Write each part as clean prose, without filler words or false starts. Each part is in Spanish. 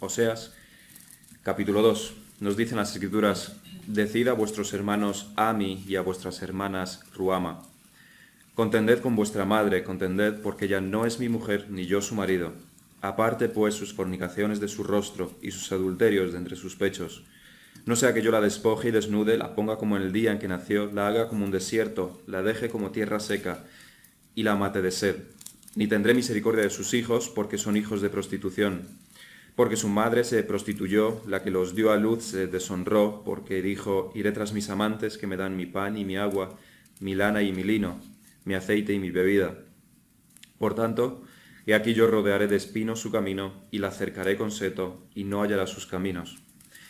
Oseas, capítulo 2. Nos dicen las Escrituras: Decid a vuestros hermanos Ami y a vuestras hermanas Ruama. Contended con vuestra madre, contended, porque ella no es mi mujer, ni yo su marido. Aparte pues sus fornicaciones de su rostro y sus adulterios de entre sus pechos. No sea que yo la despoje y desnude, la ponga como en el día en que nació, la haga como un desierto, la deje como tierra seca, y la mate de sed. Ni tendré misericordia de sus hijos, porque son hijos de prostitución. Porque su madre se prostituyó, la que los dio a luz se deshonró, porque dijo: iré tras mis amantes que me dan mi pan y mi agua, mi lana y mi lino, mi aceite y mi bebida. Por tanto, he aquí yo rodearé de espinos su camino, y la cercaré con seto, y no hallará sus caminos.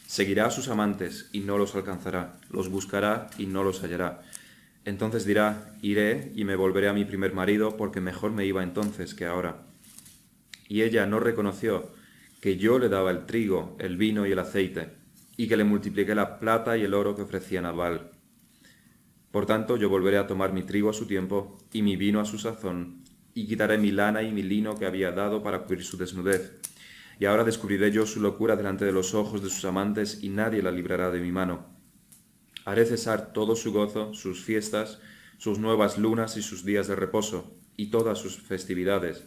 Seguirá a sus amantes, y no los alcanzará, los buscará, y no los hallará. Entonces dirá: iré, y me volveré a mi primer marido, porque mejor me iba entonces que ahora. Y ella no reconoció que yo le daba el trigo, el vino y el aceite, y que le multipliqué la plata y el oro que ofrecían a Baal. Por tanto, yo volveré a tomar mi trigo a su tiempo, y mi vino a su sazón, y quitaré mi lana y mi lino que había dado para cubrir su desnudez. Y ahora descubriré yo su locura delante de los ojos de sus amantes, y nadie la librará de mi mano. Haré cesar todo su gozo, sus fiestas, sus nuevas lunas y sus días de reposo, y todas sus festividades.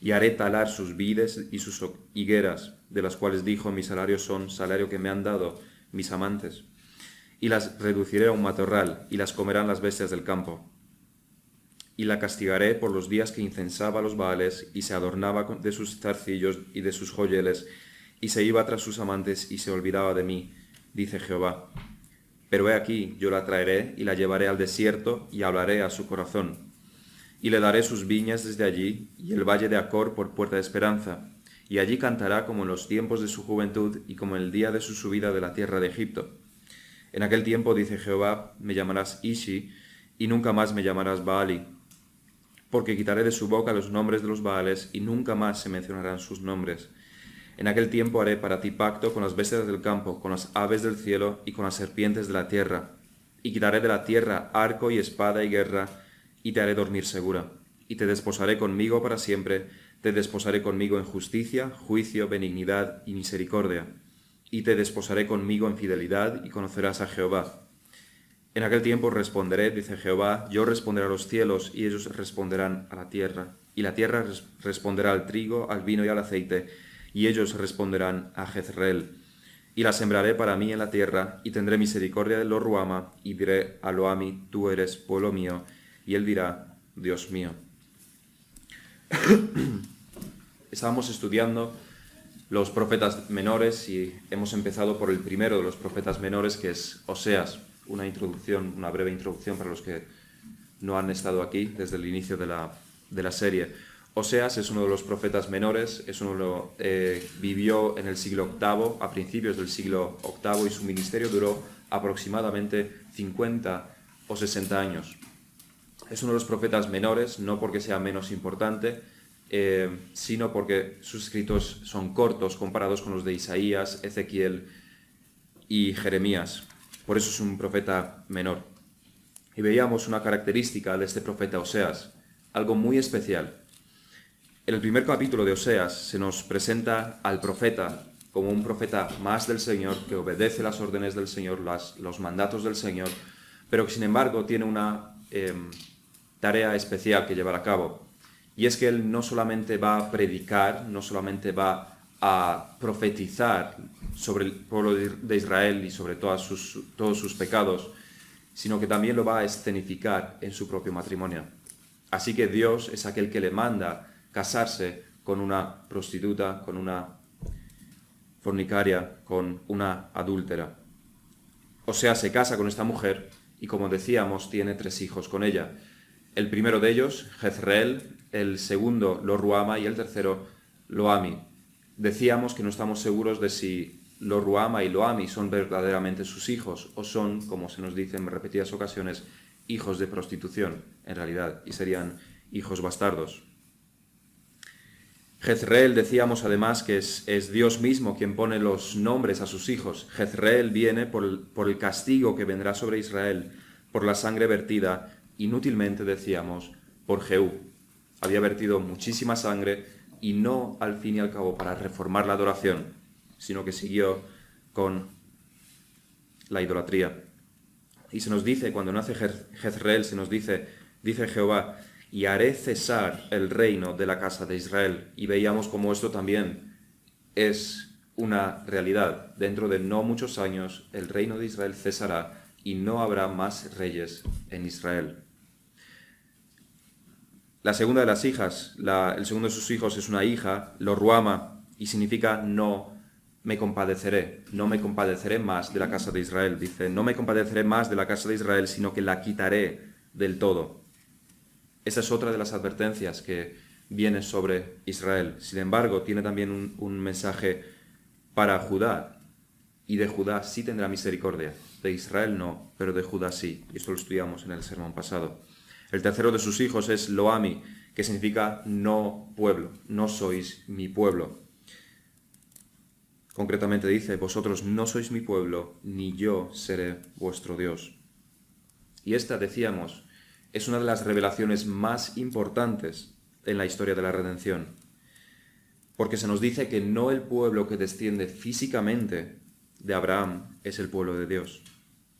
Y haré talar sus vides y sus higueras, de las cuales dijo: mi salario son salario que me han dado mis amantes. Y las reduciré a un matorral, y las comerán las bestias del campo. Y la castigaré por los días que incensaba a los Baales, y se adornaba de sus zarcillos y de sus joyeles, y se iba tras sus amantes, y se olvidaba de mí, dice Jehová. Pero he aquí, yo la traeré, y la llevaré al desierto, y hablaré a su corazón. Y le daré sus viñas desde allí, y el valle de Acor por puerta de esperanza. Y allí cantará como en los tiempos de su juventud, y como en el día de su subida de la tierra de Egipto. En aquel tiempo, dice Jehová, me llamarás Ishi, y nunca más me llamarás Baali, porque quitaré de su boca los nombres de los Baales, y nunca más se mencionarán sus nombres. En aquel tiempo haré para ti pacto con las bestias del campo, con las aves del cielo, y con las serpientes de la tierra. Y quitaré de la tierra arco y espada y guerra, y te haré dormir segura. Y te desposaré conmigo para siempre, te desposaré conmigo en justicia, juicio, benignidad y misericordia. Y te desposaré conmigo en fidelidad, y conocerás a Jehová. En aquel tiempo responderé, dice Jehová, yo responderé a los cielos, y ellos responderán a la tierra. Y la tierra responderá al trigo, al vino y al aceite, y ellos responderán a Jezreel. Y la sembraré para mí en la tierra, y tendré misericordia de lo Ruama, y diré a lo Ami, tú eres pueblo mío, y él dirá: Dios mío. Estábamos estudiando los profetas menores, y hemos empezado por el primero de los profetas menores, que es Oseas. Una introducción, una breve introducción para los que no han estado aquí desde el inicio de la serie. Oseas es uno de los profetas menores, vivió en el siglo VIII, a principios del siglo VIII, y su ministerio duró aproximadamente 50 o 60 años. Es uno de los profetas menores, no porque sea menos importante, sino porque sus escritos son cortos comparados con los de Isaías, Ezequiel y Jeremías. Por eso es un profeta menor. Y veíamos una característica de este profeta Oseas, algo muy especial. En el primer capítulo de Oseas se nos presenta al profeta como un profeta más del Señor, que obedece las órdenes del Señor, los mandatos del Señor, pero que sin embargo tiene una tarea especial que llevar a cabo. Y es que él no solamente va a predicar, no solamente va a profetizar sobre el pueblo de Israel y sobre todos sus pecados, sino que también lo va a escenificar en su propio matrimonio. Así que Dios es aquel que le manda casarse con una prostituta, con una fornicaria, con una adúltera. O sea, se casa con esta mujer y, como decíamos, tiene 3 hijos con ella. El primero de ellos, Jezreel, el segundo, Lo Ruama, y el tercero, Lo Ami. Decíamos que no estamos seguros de si Lo Ruama y Lo Ami son verdaderamente sus hijos o son, como se nos dice en repetidas ocasiones, hijos de prostitución, en realidad, y serían hijos bastardos. Jezreel, decíamos además que es Dios mismo quien pone los nombres a sus hijos. Jezreel viene por el castigo que vendrá sobre Israel, por la sangre vertida, inútilmente decíamos, por Jehú. Había vertido muchísima sangre, y no al fin y al cabo para reformar la adoración, sino que siguió con la idolatría. Y se nos dice, cuando nace Jezreel, se nos dice Jehová, y haré cesar el reino de la casa de Israel. Y veíamos cómo esto también es una realidad. Dentro de no muchos años, el reino de Israel cesará y no habrá más reyes en Israel. La segunda de las hijas, el segundo de sus hijos es una hija, lo Ruama, y significa no me compadeceré más de la casa de Israel. Dice, no me compadeceré más de la casa de Israel, sino que la quitaré del todo. Esa es otra de las advertencias que viene sobre Israel. Sin embargo, tiene también un mensaje para Judá, y de Judá sí tendrá misericordia. De Israel no, pero de Judá sí. Y esto lo estudiamos en el sermón pasado. El tercero de sus hijos es Loami, que significa no pueblo, no sois mi pueblo. Concretamente dice, vosotros no sois mi pueblo, ni yo seré vuestro Dios. Y esta, decíamos, es una de las revelaciones más importantes en la historia de la redención. Porque se nos dice que no el pueblo que desciende físicamente de Abraham es el pueblo de Dios.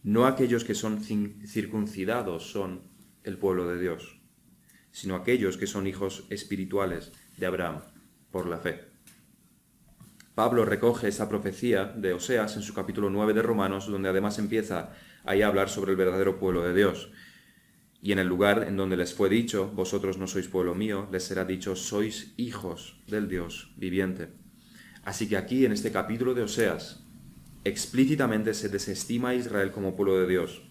No aquellos que son circuncidados son el pueblo de Dios, sino aquellos que son hijos espirituales de Abraham por la fe. Pablo recoge esa profecía de Oseas en su capítulo 9 de Romanos, donde además empieza ahí a hablar sobre el verdadero pueblo de Dios. Y en el lugar en donde les fue dicho, vosotros no sois pueblo mío, les será dicho, sois hijos del Dios viviente. Así que aquí, en este capítulo de Oseas, explícitamente se desestima a Israel como pueblo de Dios.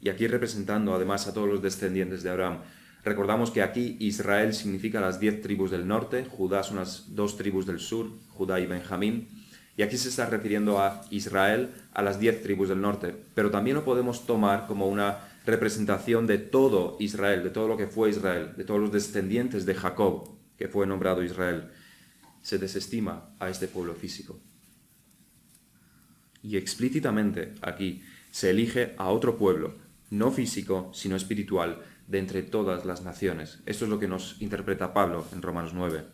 Y aquí representando además a todos los descendientes de Abraham. Recordamos que aquí Israel significa las 10 tribus del norte, Judá son las 2 tribus del sur, Judá y Benjamín. Y aquí se está refiriendo a Israel, a las 10 tribus del norte. Pero también lo podemos tomar como una representación de todo Israel, de todo lo que fue Israel, de todos los descendientes de Jacob, que fue nombrado Israel. Se desestima a este pueblo físico. Y explícitamente aquí se elige a otro pueblo, no físico, sino espiritual, de entre todas las naciones. Esto es lo que nos interpreta Pablo en Romanos 9.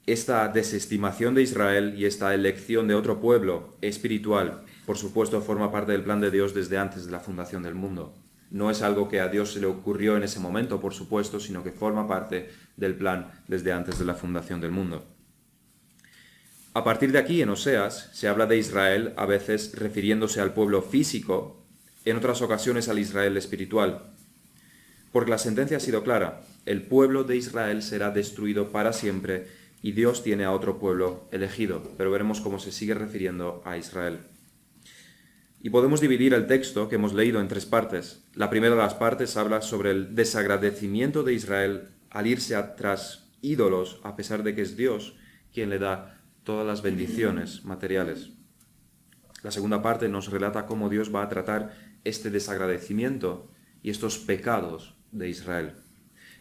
Esta desestimación de Israel y esta elección de otro pueblo espiritual, por supuesto, forma parte del plan de Dios desde antes de la fundación del mundo. No es algo que a Dios se le ocurrió en ese momento, por supuesto, sino que forma parte del plan desde antes de la fundación del mundo. A partir de aquí, en Oseas, se habla de Israel a veces refiriéndose al pueblo físico, en otras ocasiones al Israel espiritual. Porque la sentencia ha sido clara, el pueblo de Israel será destruido para siempre y Dios tiene a otro pueblo elegido, pero veremos cómo se sigue refiriendo a Israel. Y podemos dividir el texto que hemos leído en 3 partes. La primera de las partes habla sobre el desagradecimiento de Israel al irse tras ídolos, a pesar de que es Dios quien le da todas las bendiciones materiales. La segunda parte nos relata cómo Dios va a tratar este desagradecimiento y estos pecados de Israel.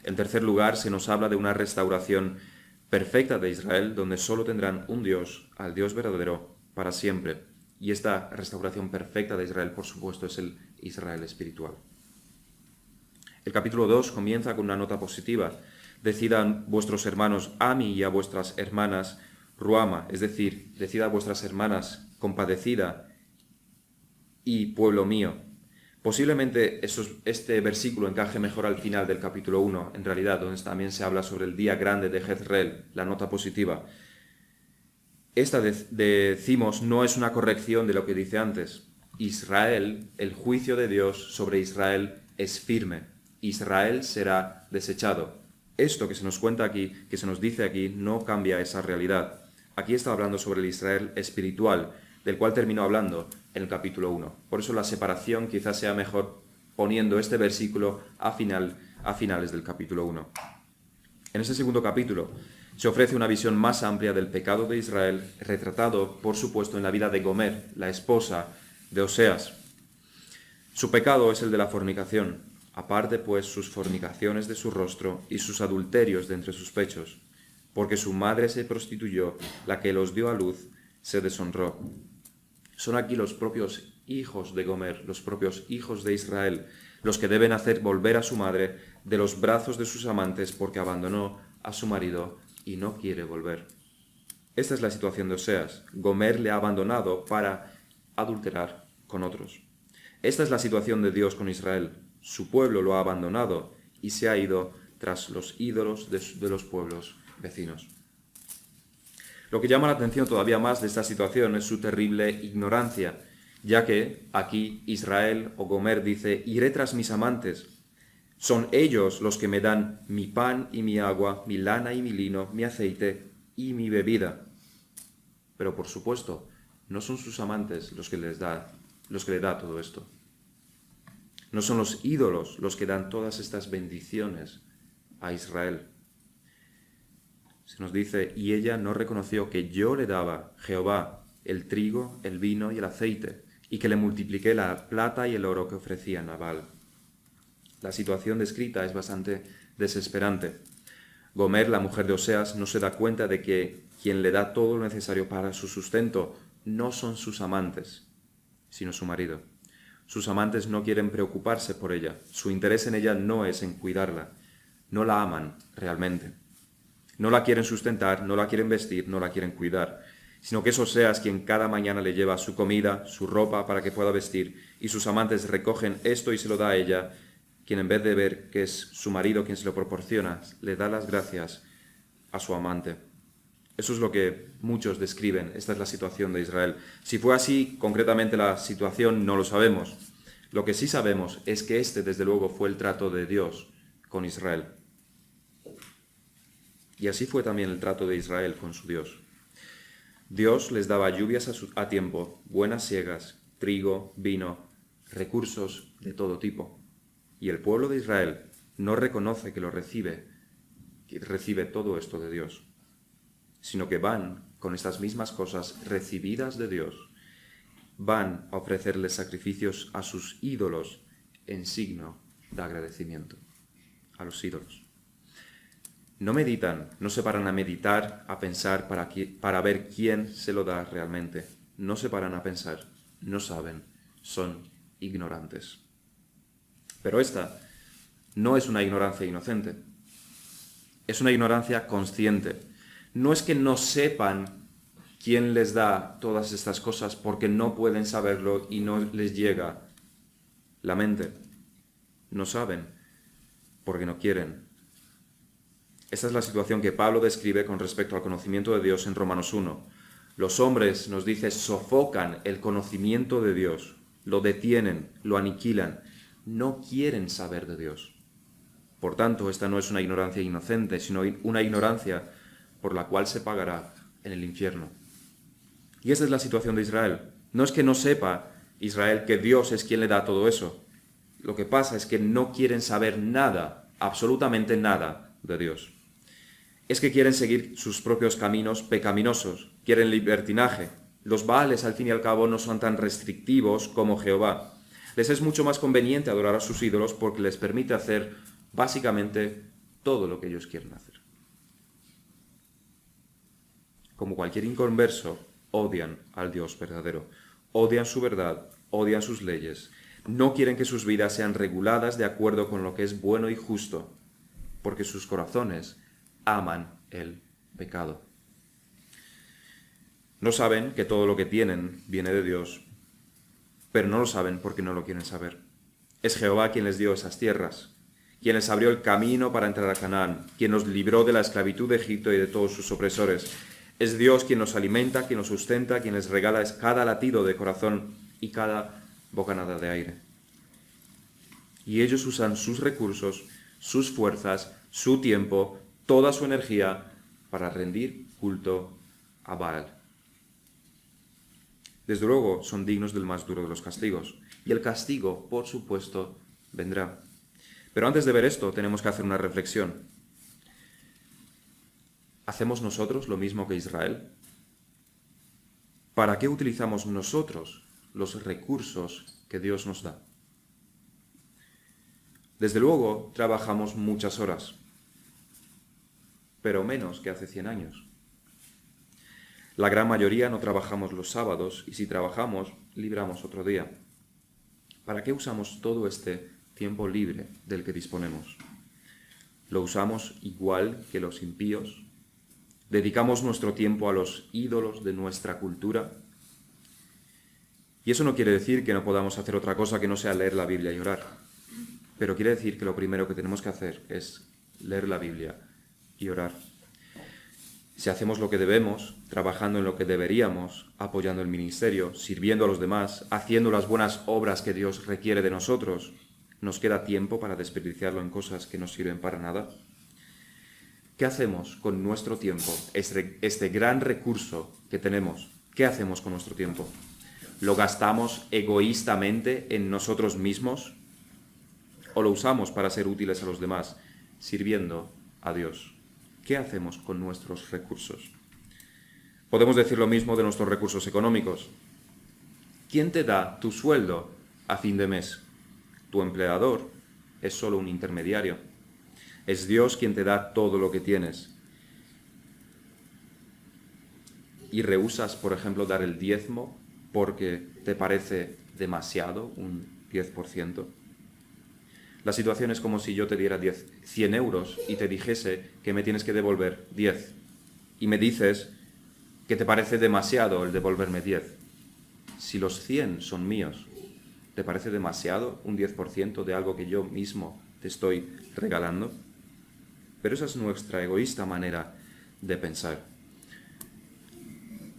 En tercer lugar, se nos habla de una restauración perfecta de Israel, donde solo tendrán un Dios, al Dios verdadero, para siempre. Y esta restauración perfecta de Israel, por supuesto, es el Israel espiritual. El capítulo 2 comienza con una nota positiva. Decidan vuestros hermanos Ami y a vuestras hermanas Ruama, es decir, decid a vuestras hermanas compadecida y pueblo mío. Posiblemente este versículo encaje mejor al final del capítulo 1, en realidad, donde también se habla sobre el día grande de Jezreel, la nota positiva. Esta, decimos, no es una corrección de lo que dice antes. Israel, el juicio de Dios sobre Israel es firme. Israel será desechado. Esto que se nos cuenta aquí, que se nos dice aquí, no cambia esa realidad. Aquí está hablando sobre el Israel espiritual, del cual terminó hablando en el capítulo 1. Por eso la separación quizás sea mejor poniendo este versículo a finales del capítulo 1. En este segundo capítulo se ofrece una visión más amplia del pecado de Israel, retratado, por supuesto, en la vida de Gomer, la esposa de Oseas. Su pecado es el de la fornicación, aparte pues sus fornicaciones de su rostro y sus adulterios de entre sus pechos, porque su madre se prostituyó, la que los dio a luz se deshonró. Son aquí los propios hijos de Gomer, los propios hijos de Israel, los que deben hacer volver a su madre de los brazos de sus amantes porque abandonó a su marido y no quiere volver. Esta es la situación de Oseas. Gomer le ha abandonado para adulterar con otros. Esta es la situación de Dios con Israel. Su pueblo lo ha abandonado y se ha ido tras los ídolos de los pueblos vecinos. Lo que llama la atención todavía más de esta situación es su terrible ignorancia, ya que aquí Israel o Gomer dice: iré tras mis amantes. Son ellos los que me dan mi pan y mi agua, mi lana y mi lino, mi aceite y mi bebida. Pero por supuesto, no son sus amantes los que le da todo esto. No son los ídolos los que dan todas estas bendiciones a Israel. Se nos dice: y ella no reconoció que yo le daba, Jehová, el trigo, el vino y el aceite, y que le multipliqué la plata y el oro que ofrecían a Baal. La situación descrita es bastante desesperante. Gomer, la mujer de Oseas, no se da cuenta de que quien le da todo lo necesario para su sustento no son sus amantes, sino su marido. Sus amantes no quieren preocuparse por ella. Su interés en ella no es en cuidarla. No la aman realmente. No la quieren sustentar, no la quieren vestir, no la quieren cuidar, sino que es Oseas quien cada mañana le lleva su comida, su ropa para que pueda vestir, y sus amantes recogen esto y se lo da a ella, quien en vez de ver que es su marido quien se lo proporciona, le da las gracias a su amante. Eso es lo que muchos describen. Esta es la situación de Israel. Si fue así, concretamente la situación no lo sabemos. Lo que sí sabemos es que este, desde luego, fue el trato de Dios con Israel. Y así fue también el trato de Israel con su Dios. Dios les daba lluvias a tiempo, buenas siegas, trigo, vino, recursos de todo tipo. Y el pueblo de Israel no reconoce que recibe todo esto de Dios, sino que van con estas mismas cosas recibidas de Dios, van a ofrecerles sacrificios a sus ídolos en signo de agradecimiento, a los ídolos. No meditan, no se paran a meditar, a pensar para ver quién se lo da realmente. No se paran a pensar, no saben, son ignorantes. Pero esta no es una ignorancia inocente, es una ignorancia consciente. No es que no sepan quién les da todas estas cosas porque no pueden saberlo y no les llega la mente. No saben porque no quieren. Esta es la situación que Pablo describe con respecto al conocimiento de Dios en Romanos 1. Los hombres, nos dice, sofocan el conocimiento de Dios, lo detienen, lo aniquilan, no quieren saber de Dios. Por tanto, esta no es una ignorancia inocente, sino una ignorancia por la cual se pagará en el infierno. Y esta es la situación de Israel. No es que no sepa Israel que Dios es quien le da todo eso. Lo que pasa es que no quieren saber nada, absolutamente nada, de Dios. Es que quieren seguir sus propios caminos pecaminosos, quieren libertinaje. Los Baales, al fin y al cabo, no son tan restrictivos como Jehová. Les es mucho más conveniente adorar a sus ídolos porque les permite hacer básicamente todo lo que ellos quieren hacer. Como cualquier inconverso, odian al Dios verdadero, odian su verdad, odian sus leyes, no quieren que sus vidas sean reguladas de acuerdo con lo que es bueno y justo, porque sus corazones aman el pecado. No saben que todo lo que tienen viene de Dios, pero no lo saben porque no lo quieren saber. Es Jehová quien les dio esas tierras, quien les abrió el camino para entrar a Canaán, quien nos libró de la esclavitud de Egipto y de todos sus opresores. Es Dios quien nos alimenta, quien nos sustenta, quien les regala cada latido de corazón y cada bocanada de aire. Y ellos usan sus recursos, sus fuerzas, su tiempo, toda su energía para rendir culto a Baal. Desde luego son dignos del más duro de los castigos, y el castigo, por supuesto, vendrá. Pero antes de ver esto, tenemos que hacer una reflexión. ¿Hacemos nosotros lo mismo que Israel? ¿Para qué utilizamos nosotros los recursos que Dios nos da? Desde luego, trabajamos muchas horas, pero menos que hace 100 años. La gran mayoría no trabajamos los sábados y si trabajamos, libramos otro día. ¿Para qué usamos todo este tiempo libre del que disponemos? ¿Lo usamos igual que los impíos? ¿Dedicamos nuestro tiempo a los ídolos de nuestra cultura? Y eso no quiere decir que no podamos hacer otra cosa que no sea leer la Biblia y orar. Pero quiere decir que lo primero que tenemos que hacer es leer la Biblia y orar. Si hacemos lo que debemos, trabajando en lo que deberíamos, apoyando el ministerio, sirviendo a los demás, haciendo las buenas obras que Dios requiere de nosotros, ¿nos queda tiempo para desperdiciarlo en cosas que no sirven para nada? ¿Qué hacemos con nuestro tiempo? Este gran recurso que tenemos, ¿qué hacemos con nuestro tiempo? ¿Lo gastamos egoístamente en nosotros mismos? ¿O lo usamos para ser útiles a los demás, sirviendo a Dios? ¿Qué hacemos con nuestros recursos? Podemos decir lo mismo de nuestros recursos económicos. ¿Quién te da tu sueldo a fin de mes? Tu empleador es solo un intermediario. Es Dios quien te da todo lo que tienes. Y rehúsas, por ejemplo, dar el diezmo porque te parece demasiado, un 10%. La situación es como si yo te diera 100 euros y te dijese que me tienes que devolver 10. Y me dices que te parece demasiado el devolverme 10. Si los 100 son míos, ¿te parece demasiado un 10% de algo que yo mismo te estoy regalando? Pero esa es nuestra egoísta manera de pensar.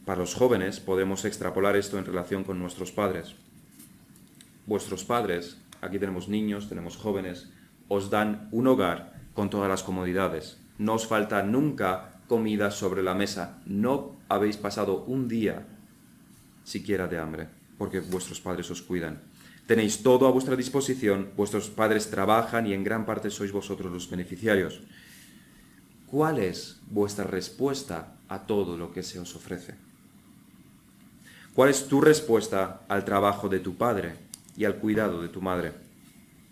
Para los jóvenes podemos extrapolar esto en relación con nuestros padres. Vuestros padres, aquí tenemos niños, tenemos jóvenes, os dan un hogar con todas las comodidades. No os falta nunca comida sobre la mesa. No habéis pasado un día siquiera de hambre, porque vuestros padres os cuidan. Tenéis todo a vuestra disposición, vuestros padres trabajan y en gran parte sois vosotros los beneficiarios. ¿Cuál es vuestra respuesta a todo lo que se os ofrece? ¿Cuál es tu respuesta al trabajo de tu padre y al cuidado de tu madre?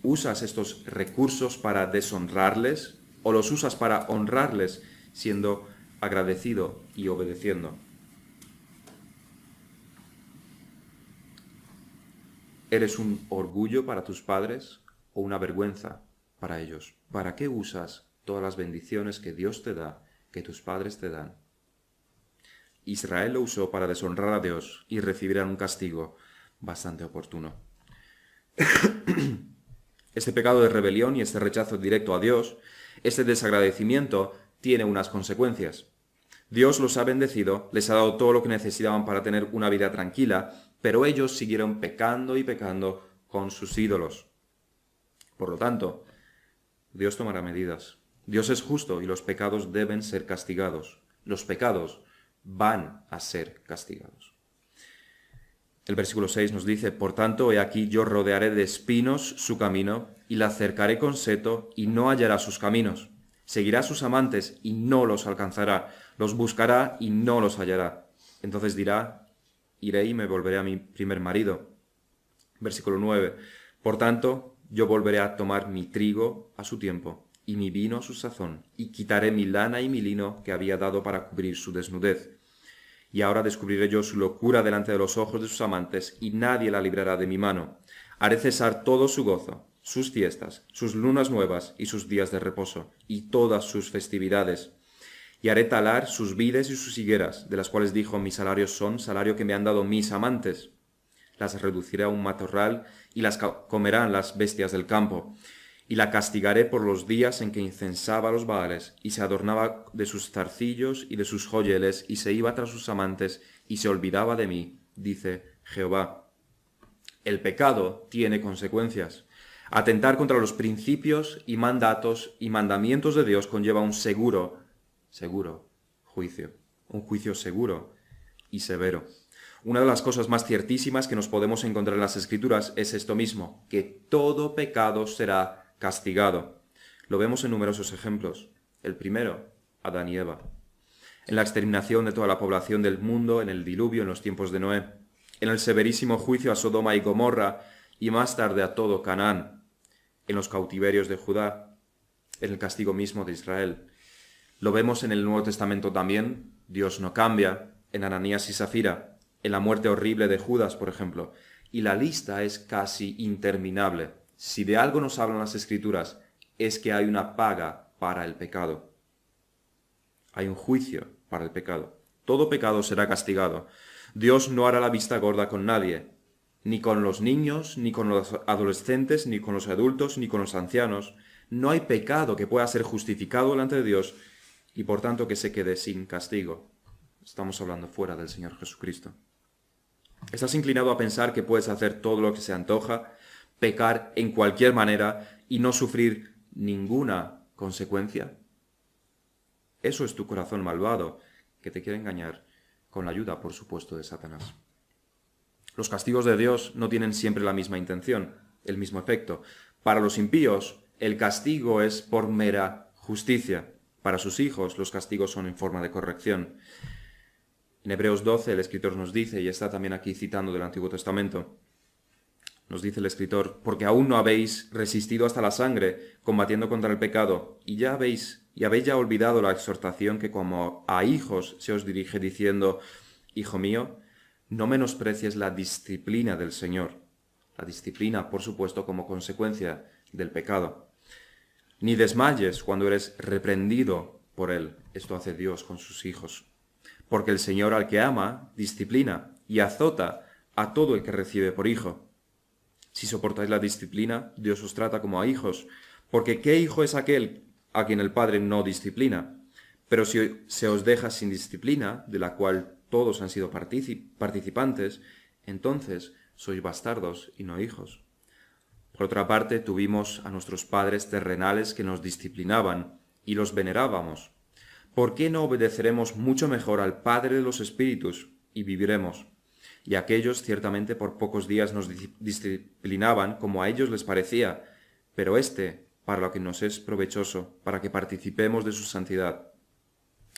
¿Usas estos recursos para deshonrarles o los usas para honrarles siendo agradecido y obedeciendo? ¿Eres un orgullo para tus padres o una vergüenza para ellos? ¿Para qué usas todas las bendiciones que Dios te da, que tus padres te dan? Israel lo usó para deshonrar a Dios y recibirán un castigo bastante oportuno. Este pecado de rebelión y este rechazo directo a Dios, este desagradecimiento, tiene unas consecuencias. Dios los ha bendecido, les ha dado todo lo que necesitaban para tener una vida tranquila, pero ellos siguieron pecando y pecando con sus ídolos. Por lo tanto, Dios tomará medidas. Dios es justo y los pecados deben ser castigados. Los pecados van a ser castigados. El versículo 6 nos dice, por tanto, he aquí yo rodearé de espinos su camino y la cercaré con seto y no hallará sus caminos. Seguirá a sus amantes y no los alcanzará. Los buscará y no los hallará. Entonces dirá, iré y me volveré a mi primer marido. Versículo 9, por tanto, yo volveré a tomar mi trigo a su tiempo y mi vino a su sazón, y quitaré mi lana y mi lino que había dado para cubrir su desnudez. Y ahora descubriré yo su locura delante de los ojos de sus amantes, y nadie la librará de mi mano. Haré cesar todo su gozo, sus fiestas, sus lunas nuevas y sus días de reposo, y todas sus festividades. Y haré talar sus vides y sus higueras, de las cuales dijo, mis salarios son salario que me han dado mis amantes. Las reduciré a un matorral, y las comerán las bestias del campo. Y la castigaré por los días en que incensaba a los Baales, y se adornaba de sus zarcillos y de sus joyeles, y se iba tras sus amantes, y se olvidaba de mí, dice Jehová. El pecado tiene consecuencias. Atentar contra los principios y mandatos y mandamientos de Dios conlleva un seguro juicio, un juicio seguro y severo. Una de las cosas más ciertísimas que nos podemos encontrar en las Escrituras es esto mismo, que todo pecado será castigado. Lo vemos en numerosos ejemplos. El primero, Adán y Eva. En la exterminación de toda la población del mundo, en el diluvio, en los tiempos de Noé. En el severísimo juicio a Sodoma y Gomorra y más tarde a todo Canaán. En los cautiverios de Judá. En el castigo mismo de Israel. Lo vemos en el Nuevo Testamento también. Dios no cambia. En Ananías y Safira. En la muerte horrible de Judas, por ejemplo. Y la lista es casi interminable. Si de algo nos hablan las Escrituras, es que hay una paga para el pecado. Hay un juicio para el pecado. Todo pecado será castigado. Dios no hará la vista gorda con nadie, ni con los niños, ni con los adolescentes, ni con los adultos, ni con los ancianos. No hay pecado que pueda ser justificado delante de Dios y por tanto que se quede sin castigo. Estamos hablando fuera del Señor Jesucristo. ¿Estás inclinado a pensar que puedes hacer todo lo que se antoja, pecar en cualquier manera y no sufrir ninguna consecuencia? Eso es tu corazón malvado, que te quiere engañar, con la ayuda, por supuesto, de Satanás. Los castigos de Dios no tienen siempre la misma intención, el mismo efecto. Para los impíos, el castigo es por mera justicia. Para sus hijos, los castigos son en forma de corrección. En Hebreos 12, el escritor nos dice, y está también aquí citando del Antiguo Testamento, nos dice el escritor, porque aún no habéis resistido hasta la sangre, combatiendo contra el pecado, y habéis ya olvidado la exhortación que como a hijos se os dirige diciendo, Hijo mío, no menosprecies la disciplina del Señor. La disciplina, por supuesto, como consecuencia del pecado. Ni desmayes cuando eres reprendido por Él. Esto hace Dios con sus hijos. Porque el Señor al que ama, disciplina y azota a todo el que recibe por hijo. Si soportáis la disciplina, Dios os trata como a hijos, porque ¿qué hijo es aquel a quien el Padre no disciplina? Pero si se os deja sin disciplina, de la cual todos han sido participantes, entonces sois bastardos y no hijos. Por otra parte, tuvimos a nuestros padres terrenales que nos disciplinaban y los venerábamos. ¿Por qué no obedeceremos mucho mejor al Padre de los Espíritus y viviremos? Y aquellos ciertamente por pocos días nos disciplinaban como a ellos les parecía, pero para lo que nos es provechoso, para que participemos de su santidad.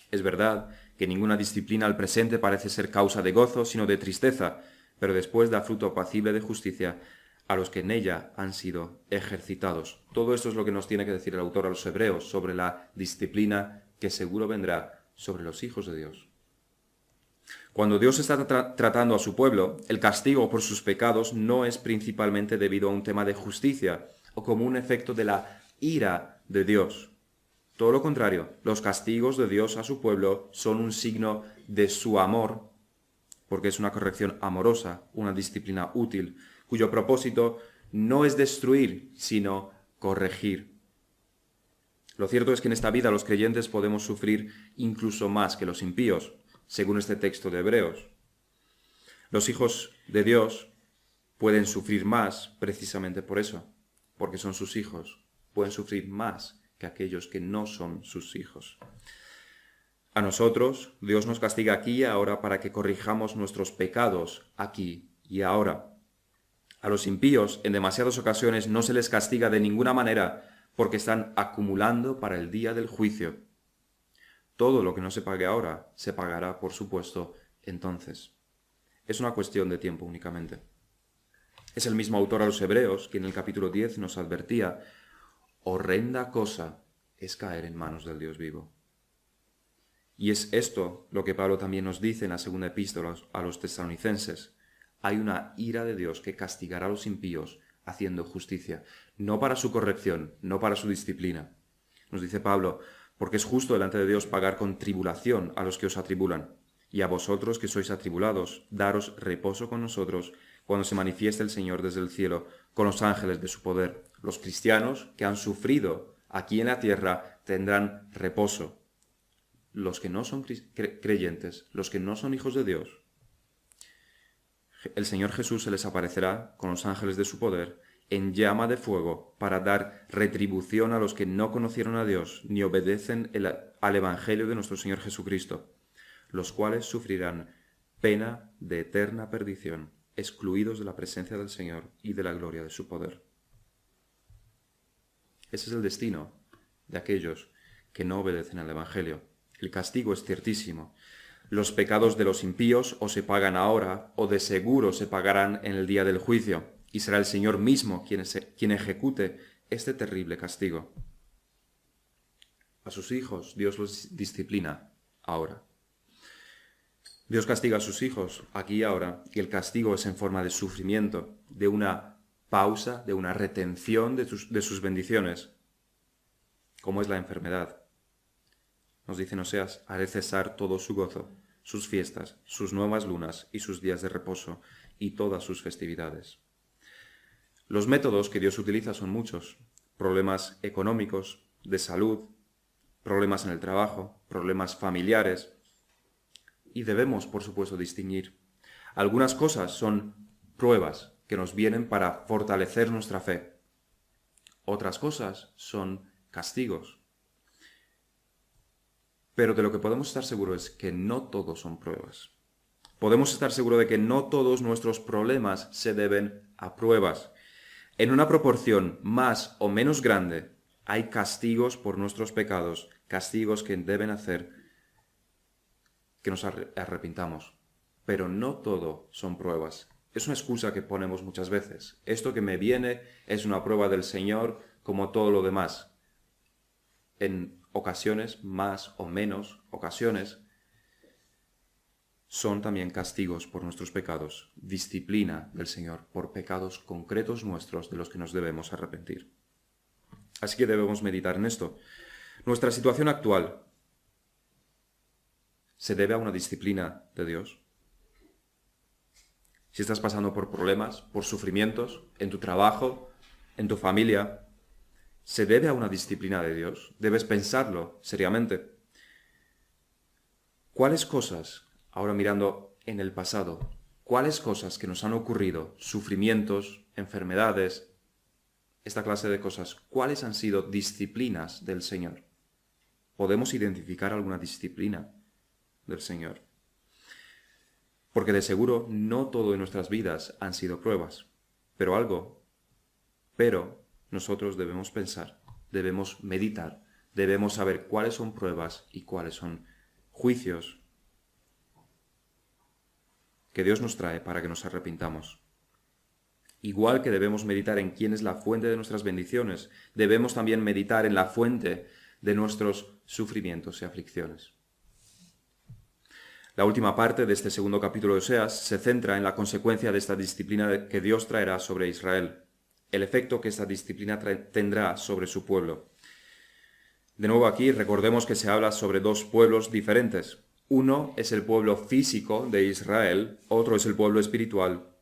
Es verdad que ninguna disciplina al presente parece ser causa de gozo, sino de tristeza, pero después da fruto apacible de justicia a los que en ella han sido ejercitados. Todo esto es lo que nos tiene que decir el autor a los Hebreos sobre la disciplina que seguro vendrá sobre los hijos de Dios. Cuando Dios está tratando a su pueblo, el castigo por sus pecados no es principalmente debido a un tema de justicia o como un efecto de la ira de Dios. Todo lo contrario, los castigos de Dios a su pueblo son un signo de su amor, porque es una corrección amorosa, una disciplina útil, cuyo propósito no es destruir, sino corregir. Lo cierto es que en esta vida los creyentes podemos sufrir incluso más que los impíos, según este texto de Hebreos. Los hijos de Dios pueden sufrir más precisamente por eso, porque son sus hijos. Pueden sufrir más que aquellos que no son sus hijos. A nosotros, Dios nos castiga aquí y ahora para que corrijamos nuestros pecados aquí y ahora. A los impíos, en demasiadas ocasiones, no se les castiga de ninguna manera porque están acumulando para el día del juicio. Todo lo que no se pague ahora, se pagará, por supuesto, entonces. Es una cuestión de tiempo únicamente. Es el mismo autor a los Hebreos quien en el capítulo 10 nos advertía, horrenda cosa es caer en manos del Dios vivo. Y es esto lo que Pablo también nos dice en la segunda epístola a los tesalonicenses. Hay una ira de Dios que castigará a los impíos haciendo justicia, no para su corrección, no para su disciplina. Nos dice Pablo, porque es justo delante de Dios pagar con tribulación a los que os atribulan, y a vosotros que sois atribulados, daros reposo con nosotros cuando se manifieste el Señor desde el cielo con los ángeles de su poder. Los cristianos que han sufrido aquí en la tierra tendrán reposo. Los que no son creyentes, los que no son hijos de Dios, el Señor Jesús se les aparecerá con los ángeles de su poder en llama de fuego para dar retribución a los que no conocieron a Dios ni obedecen al Evangelio de nuestro Señor Jesucristo, los cuales sufrirán pena de eterna perdición, excluidos de la presencia del Señor y de la gloria de su poder. Ese es el destino de aquellos que no obedecen al Evangelio. El castigo es ciertísimo. Los pecados de los impíos o se pagan ahora o de seguro se pagarán en el día del juicio, y será el Señor mismo quien ejecute este terrible castigo. A sus hijos Dios los disciplina ahora. Dios castiga a sus hijos aquí y ahora, y el castigo es en forma de sufrimiento, de una pausa, de una retención de sus bendiciones, como es la enfermedad. nos dice en Oseas, haré cesar todo su gozo, sus fiestas, sus nuevas lunas y sus días de reposo y todas sus festividades. Los métodos que Dios utiliza son muchos: problemas económicos, de salud, problemas en el trabajo, problemas familiares. Y debemos, por supuesto, distinguir. Algunas cosas son pruebas que nos vienen para fortalecer nuestra fe. Otras cosas son castigos. Pero de lo que podemos estar seguros es que no todos son pruebas. Podemos estar seguros de que no todos nuestros problemas se deben a pruebas. En una proporción más o menos grande, hay castigos por nuestros pecados, castigos que deben hacer que nos arrepintamos. Pero no todo son pruebas. Es una excusa que ponemos muchas veces. Esto que me viene es una prueba del Señor como todo lo demás. En ocasiones, más o menos ocasiones, son también castigos por nuestros pecados, disciplina del Señor por pecados concretos nuestros de los que nos debemos arrepentir. Así que debemos meditar en esto. Nuestra situación actual se debe a una disciplina de Dios. Si estás pasando por problemas, por sufrimientos, en tu trabajo, en tu familia, ¿se debe a una disciplina de Dios? Debes pensarlo seriamente. ¿Cuáles cosas, ahora mirando en el pasado, cuáles cosas que nos han ocurrido, sufrimientos, enfermedades, esta clase de cosas, cuáles han sido disciplinas del Señor? ¿Podemos identificar alguna disciplina del Señor? Porque de seguro no todo en nuestras vidas han sido pruebas, pero nosotros debemos pensar, debemos meditar, debemos saber cuáles son pruebas y cuáles son juicios que Dios nos trae para que nos arrepintamos. Igual que debemos meditar en quién es la fuente de nuestras bendiciones, debemos también meditar en la fuente de nuestros sufrimientos y aflicciones. La última parte de este segundo capítulo de Oseas se centra en la consecuencia de esta disciplina que Dios traerá sobre Israel, el efecto que esta disciplina tendrá sobre su pueblo. De nuevo aquí recordemos que se habla sobre dos pueblos diferentes. Uno es el pueblo físico de Israel, otro es el pueblo espiritual,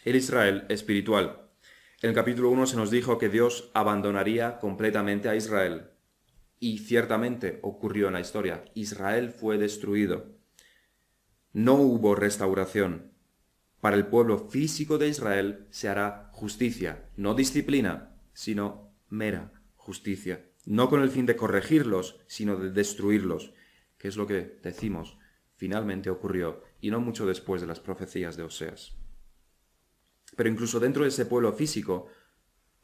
el Israel espiritual. En el capítulo 1 se nos dijo que Dios abandonaría completamente a Israel. Y ciertamente ocurrió en la historia. Israel fue destruido. No hubo restauración. Para el pueblo físico de Israel se hará justicia, no disciplina, sino mera justicia. No con el fin de corregirlos, sino de destruirlos, que es lo que decimos finalmente ocurrió, y no mucho después de las profecías de Oseas. Pero incluso dentro de este pueblo físico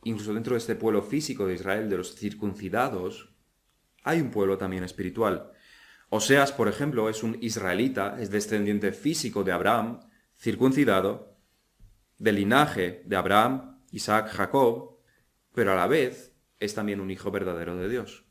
de Israel, de los circuncidados, hay un pueblo también espiritual. Oseas, por ejemplo, es un israelita, es descendiente físico de Abraham, circuncidado, del linaje de Abraham, Isaac, Jacob, pero a la vez es también un hijo verdadero de Dios.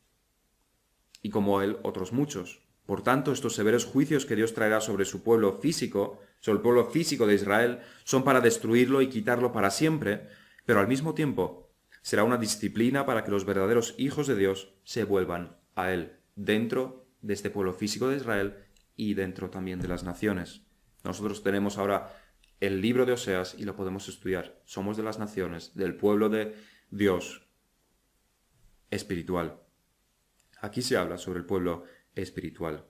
Y como él, otros muchos. Por tanto, estos severos juicios que Dios traerá sobre su pueblo físico, sobre el pueblo físico de Israel, son para destruirlo y quitarlo para siempre, pero al mismo tiempo será una disciplina para que los verdaderos hijos de Dios se vuelvan a él, dentro de este pueblo físico de Israel y dentro también de las naciones. Nosotros tenemos ahora el libro de Oseas y lo podemos estudiar. Somos de las naciones, del pueblo de Dios espiritual. Aquí se habla sobre el pueblo espiritual.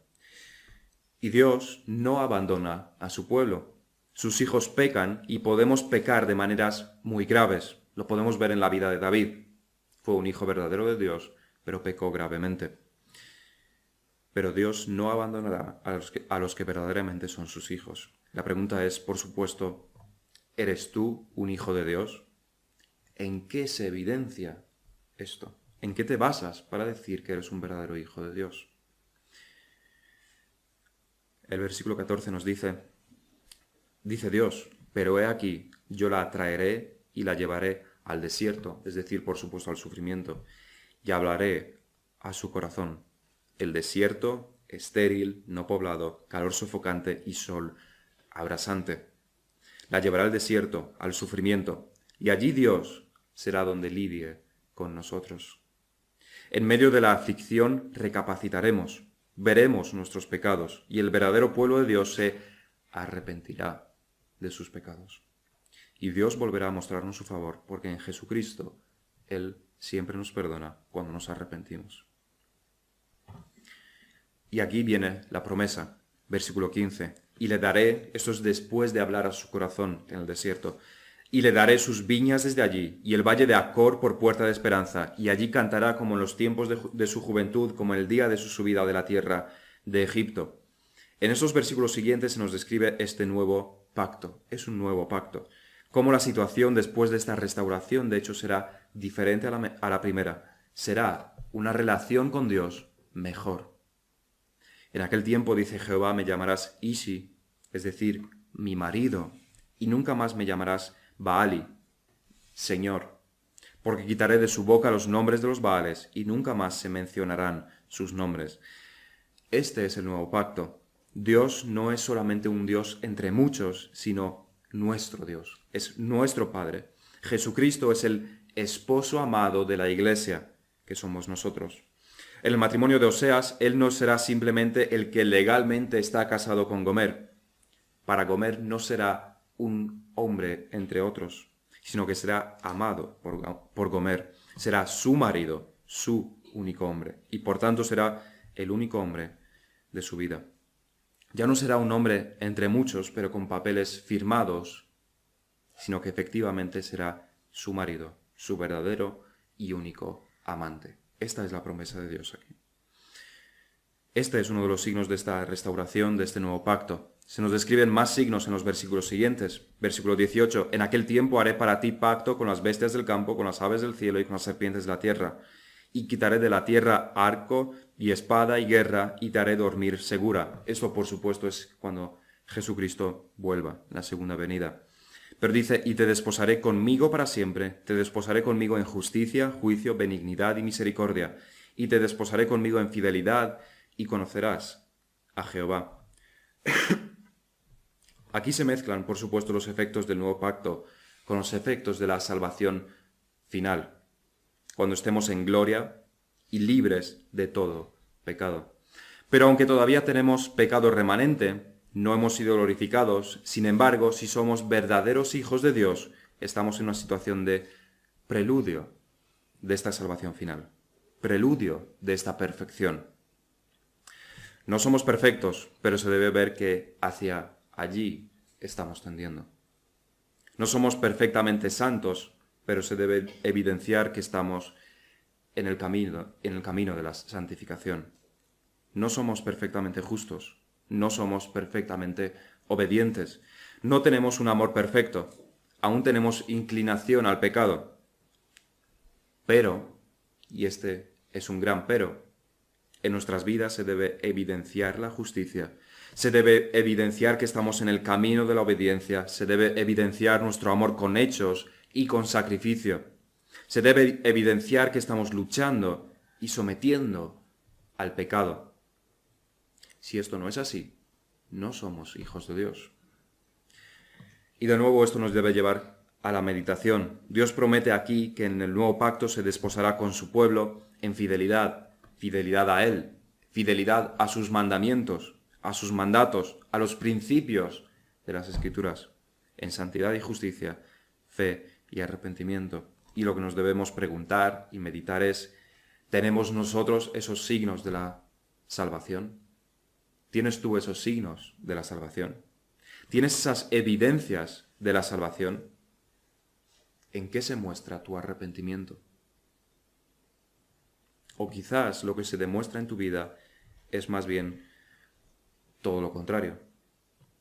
Y Dios no abandona a su pueblo. Sus hijos pecan y podemos pecar de maneras muy graves. Lo podemos ver en la vida de David. Fue un hijo verdadero de Dios, pero pecó gravemente. Pero Dios no abandonará a los que verdaderamente son sus hijos. La pregunta es, por supuesto, ¿eres tú un hijo de Dios? ¿En qué se evidencia esto? ¿En qué te basas para decir que eres un verdadero hijo de Dios? El versículo 14 nos dice Dios, pero he aquí, yo la traeré y la llevaré al desierto, es decir, por supuesto al sufrimiento, y hablaré a su corazón. El desierto, estéril, no poblado, calor sofocante y sol abrasante. La llevará al desierto, al sufrimiento, y allí Dios será donde lidie con nosotros. En medio de la aflicción recapacitaremos. veremos nuestros pecados y el verdadero pueblo de Dios se arrepentirá de sus pecados. Y Dios volverá a mostrarnos su favor, porque en Jesucristo Él siempre nos perdona cuando nos arrepentimos. Y aquí viene la promesa, versículo 15. Y le daré, esto es después de hablar a su corazón en el desierto, y le daré sus viñas desde allí, y el valle de Acor por puerta de esperanza, y allí cantará como en los tiempos de su juventud, como en el día de su subida de la tierra de Egipto. En estos versículos siguientes se nos describe este nuevo pacto. Es un nuevo pacto. Cómo la situación después de esta restauración, de hecho, será diferente a la primera. Será una relación con Dios mejor. En aquel tiempo, dice Jehová, me llamarás Ishi, es decir, mi marido, y nunca más me llamarás Baali, Señor, porque quitaré de su boca los nombres de los Baales, y nunca más se mencionarán sus nombres. Este es el nuevo pacto. Dios no es solamente un Dios entre muchos, sino nuestro Dios, es nuestro Padre. Jesucristo es el esposo amado de la Iglesia, que somos nosotros. En el matrimonio de Oseas, él no será simplemente el que legalmente está casado con Gomer. Para Gomer no será un hombre entre otros, sino que será amado por Gomer. Será su marido, su único hombre, y por tanto será el único hombre de su vida. Ya no será un hombre entre muchos, pero con papeles firmados, sino que efectivamente será su marido, su verdadero y único amante. Esta es la promesa de Dios aquí. Este es uno de los signos de esta restauración, de este nuevo pacto. Se nos describen más signos en los versículos siguientes. Versículo 18. En aquel tiempo haré para ti pacto con las bestias del campo, con las aves del cielo y con las serpientes de la tierra. Y quitaré de la tierra arco y espada y guerra, y te haré dormir segura. Esto, por supuesto, es cuando Jesucristo vuelva, la segunda venida. Pero dice, y te desposaré conmigo para siempre, te desposaré conmigo en justicia, juicio, benignidad y misericordia, y te desposaré conmigo en fidelidad, y conocerás a Jehová. Aquí se mezclan, por supuesto, los efectos del nuevo pacto con los efectos de la salvación final, cuando estemos en gloria y libres de todo pecado. Pero aunque todavía tenemos pecado remanente, no hemos sido glorificados, sin embargo, si somos verdaderos hijos de Dios, estamos en una situación de preludio de esta salvación final, preludio de esta perfección. No somos perfectos, pero se debe ver que hacia allí estamos tendiendo. No somos perfectamente santos, pero se debe evidenciar que estamos en el camino de la santificación. No somos perfectamente justos, no somos perfectamente obedientes, no tenemos un amor perfecto, aún tenemos inclinación al pecado. Pero, y este es un gran pero, en nuestras vidas se debe evidenciar la justicia, se debe evidenciar que estamos en el camino de la obediencia, se debe evidenciar nuestro amor con hechos y con sacrificio, se debe evidenciar que estamos luchando y sometiendo al pecado. Si esto no es así, no somos hijos de Dios. Y de nuevo esto nos debe llevar a la meditación. Dios promete aquí que en el nuevo pacto se desposará con su pueblo en fidelidad, fidelidad a Él, fidelidad a sus mandamientos, a sus mandatos, a los principios de las Escrituras, en santidad y justicia, fe y arrepentimiento. Y lo que nos debemos preguntar y meditar es, ¿tenemos nosotros esos signos de la salvación? ¿Tienes tú esos signos de la salvación? ¿Tienes esas evidencias de la salvación? ¿En qué se muestra tu arrepentimiento? O quizás lo que se demuestra en tu vida es más bien todo lo contrario.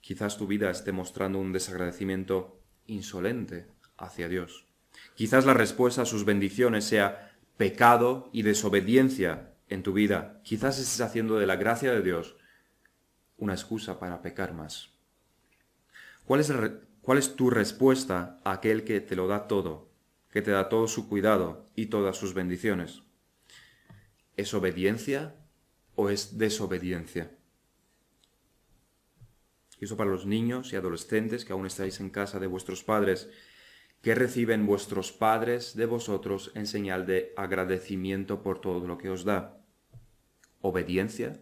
Quizás tu vida esté mostrando un desagradecimiento insolente hacia Dios. Quizás la respuesta a sus bendiciones sea pecado y desobediencia en tu vida. Quizás estés haciendo de la gracia de Dios una excusa para pecar más. ¿Cuál es tu respuesta a aquel que te lo da todo, que te da todo su cuidado y todas sus bendiciones? ¿Es obediencia o es desobediencia? Y eso para los niños y adolescentes que aún estáis en casa de vuestros padres. ¿Qué reciben vuestros padres de vosotros en señal de agradecimiento por todo lo que os da? ¿Obediencia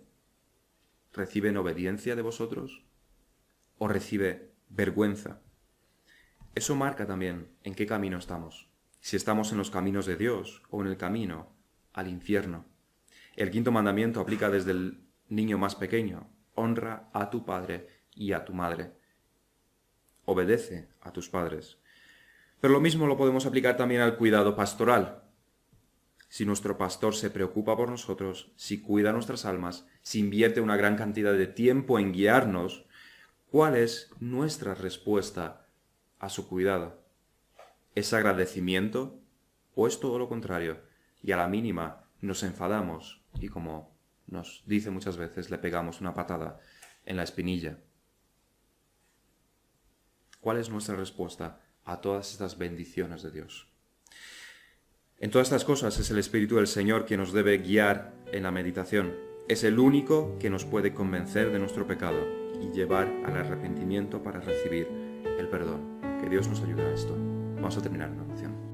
¿reciben obediencia de vosotros o recibe vergüenza? Eso marca también en qué camino estamos, si estamos en los caminos de Dios o en el camino al infierno. El quinto mandamiento aplica desde el niño más pequeño: honra a tu padre y a tu madre. Obedece a tus padres. Pero lo mismo lo podemos aplicar también al cuidado pastoral. Si nuestro pastor se preocupa por nosotros, si cuida nuestras almas, si invierte una gran cantidad de tiempo en guiarnos, ¿cuál es nuestra respuesta a su cuidado? ¿Es agradecimiento o es todo lo contrario? Y a la mínima nos enfadamos y, como nos dice muchas veces, le pegamos una patada en la espinilla. ¿Cuál es nuestra respuesta a todas estas bendiciones de Dios? En todas estas cosas es el Espíritu del Señor quien nos debe guiar en la meditación. Es el único que nos puede convencer de nuestro pecado y llevar al arrepentimiento para recibir el perdón. Que Dios nos ayude a esto. Vamos a terminar en oración.